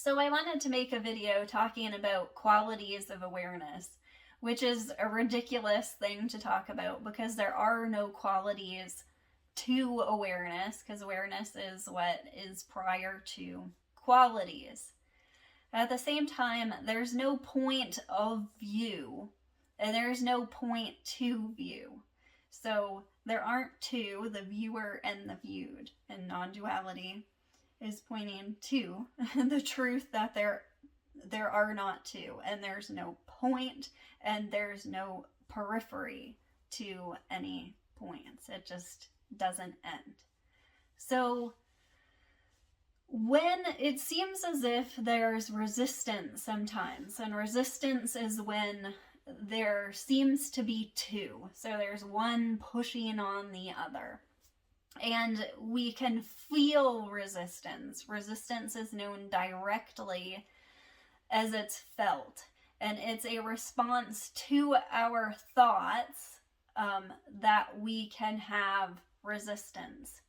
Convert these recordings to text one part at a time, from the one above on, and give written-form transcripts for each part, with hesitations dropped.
So I wanted to make a video talking about qualities of awareness, which is a ridiculous thing to talk about because there are no qualities to awareness, because awareness is what is prior to qualities. At the same time, there's no point of view, and there's no point to view. So there aren't two, the viewer and the viewed, and non-duality is pointing to the truth that there are not two, and there's no point, and there's no periphery to any points. It just doesn't end. So when it seems as if there's resistance sometimes, and resistance is when there seems to be two, so there's one pushing on the other. And we can feel resistance. Resistance is known directly as it's felt. And it's a response to our thoughts that we can have resistance.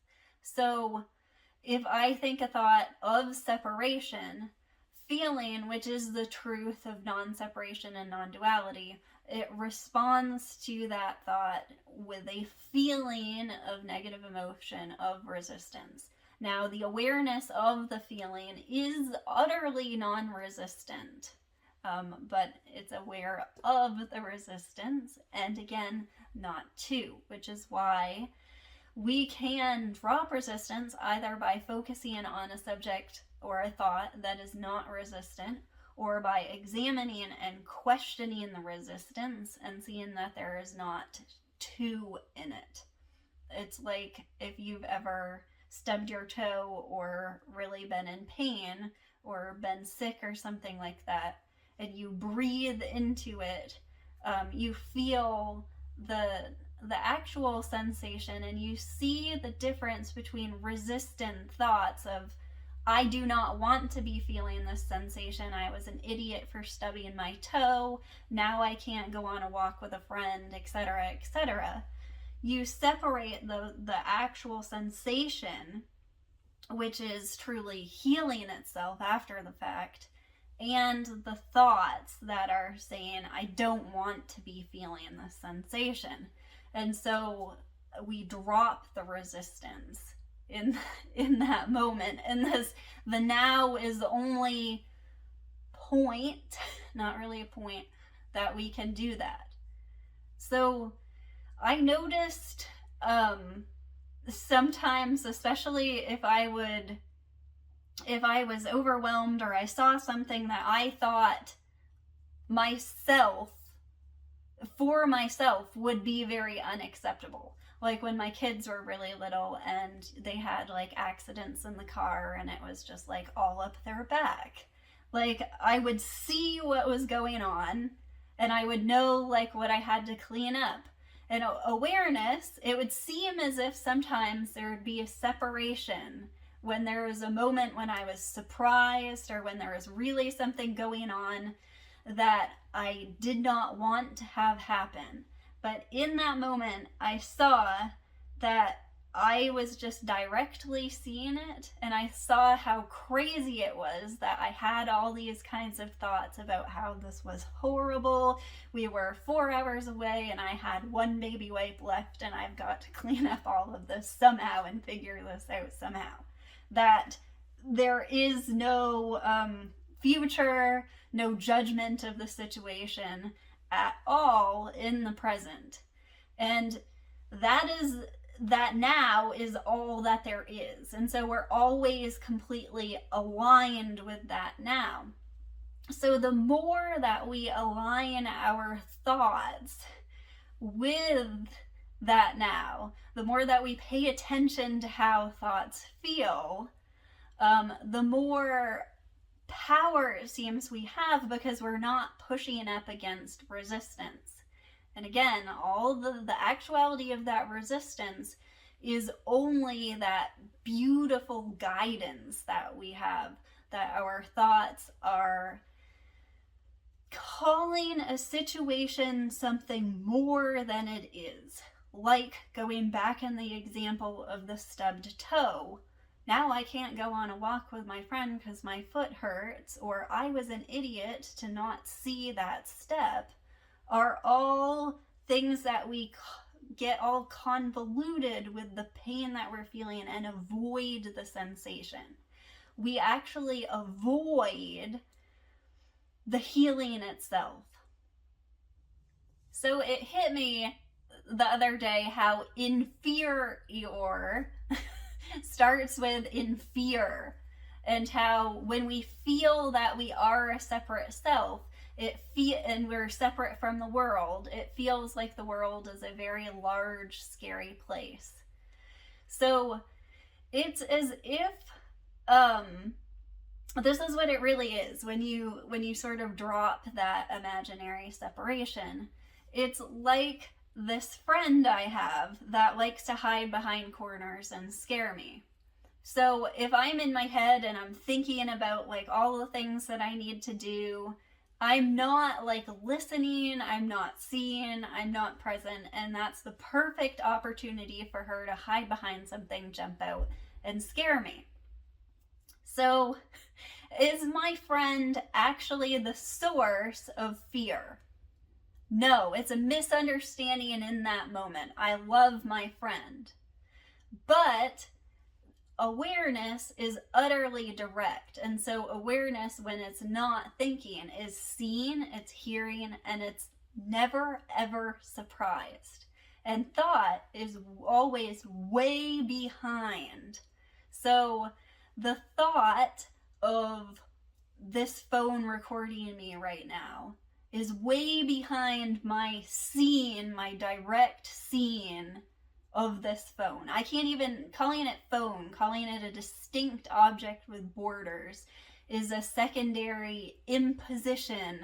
So if I think a thought of separation, feeling, which is the truth of non-separation and non-duality, it responds to that thought with a feeling of negative emotion, of resistance. Now, the awareness of the feeling is utterly non-resistant, but it's aware of the resistance, and again, not to, which is why we can drop resistance either by focusing on a subject or a thought that is not resistant, or by examining and questioning the resistance and seeing that there is not two in it. It's like if you've ever stubbed your toe or really been in pain or been sick or something like that, and you breathe into it, you feel the actual sensation, and you see the difference between resistant thoughts of, I do not want to be feeling this sensation. I was an idiot for stubbing my toe. Now I can't go on a walk with a friend, etc., etc. You separate the actual sensation, which is truly healing itself after the fact, and the thoughts that are saying, I don't want to be feeling this sensation. And so we drop the resistance in that moment, and the now is the only point, not really a point, that we can do that. So I noticed sometimes, especially if I was overwhelmed, or I saw something that I thought for myself would be very unacceptable. Like when my kids were really little and they had like accidents in the car and it was just like all up their back. Like I would see what was going on and I would know like what I had to clean up. And awareness, it would seem as if sometimes there would be a separation when there was a moment when I was surprised, or when there was really something going on that I did not want to have happen. But in that moment, I saw that I was just directly seeing it, and I saw how crazy it was that I had all these kinds of thoughts about how this was horrible. We were 4 hours away, and I had one baby wipe left, and I've got to clean up all of this somehow and figure this out somehow. That there is no future, no judgment of the situation at all in the present. And that now is all that there is. And so we're always completely aligned with that now. So the more that we align our thoughts with that now, the more that we pay attention to how thoughts feel, the more power it seems we have, because we're not pushing up against resistance. And again, all the actuality of that resistance is only that beautiful guidance that we have, that our thoughts are calling a situation something more than it is. Like going back in the example of the stubbed toe, Now I can't go on a walk with my friend because my foot hurts, or I was an idiot to not see that step, are all things that we get all convoluted with the pain that we're feeling and avoid the sensation. We actually avoid the healing itself. So it hit me the other day how inferior starts with in fear, and how when we feel that we are a separate self, and we're separate from the world, it feels like the world is a very large, scary place. So it's as if this is what it really is when you sort of drop that imaginary separation. It's like this friend I have that likes to hide behind corners and scare me. So if I'm in my head and I'm thinking about like all the things that I need to do, I'm not like listening, I'm not seeing, I'm not present, and that's the perfect opportunity for her to hide behind something, jump out, and scare me. So is my friend actually the source of fear? No, it's a misunderstanding in that moment. I love my friend. But awareness is utterly direct. And so awareness, when it's not thinking, is seeing, it's hearing, and it's never ever surprised. And thought is always way behind. So the thought of this phone recording me right now is way behind my seeing, my direct seeing of this phone. I can't even, calling it phone, calling it a distinct object with borders is a secondary imposition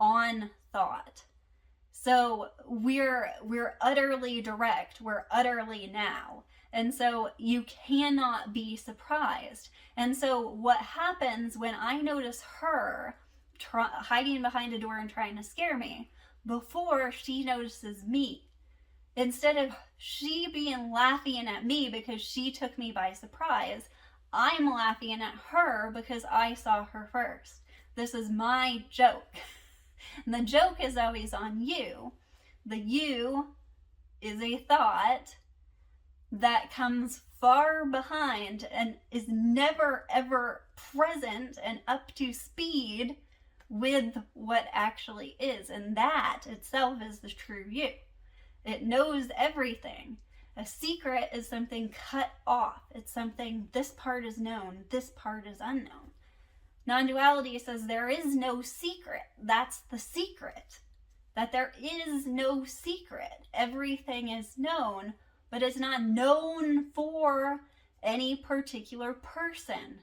on thought. So we're utterly direct, we're utterly now. And so you cannot be surprised. And so what happens when I notice her hiding behind a door and trying to scare me, before she notices me, instead of she being laughing at me because she took me by surprise, I'm laughing at her because I saw her first. This is my joke. And the joke is always on you. The you is a thought that comes far behind and is never ever present and up to speed with what actually is. And that itself is the true you. It knows everything. A secret is something cut off. It's something, this part is known, this part is unknown. Non-duality says there is no secret. That's the secret. That there is no secret. Everything is known, but it's not known for any particular person.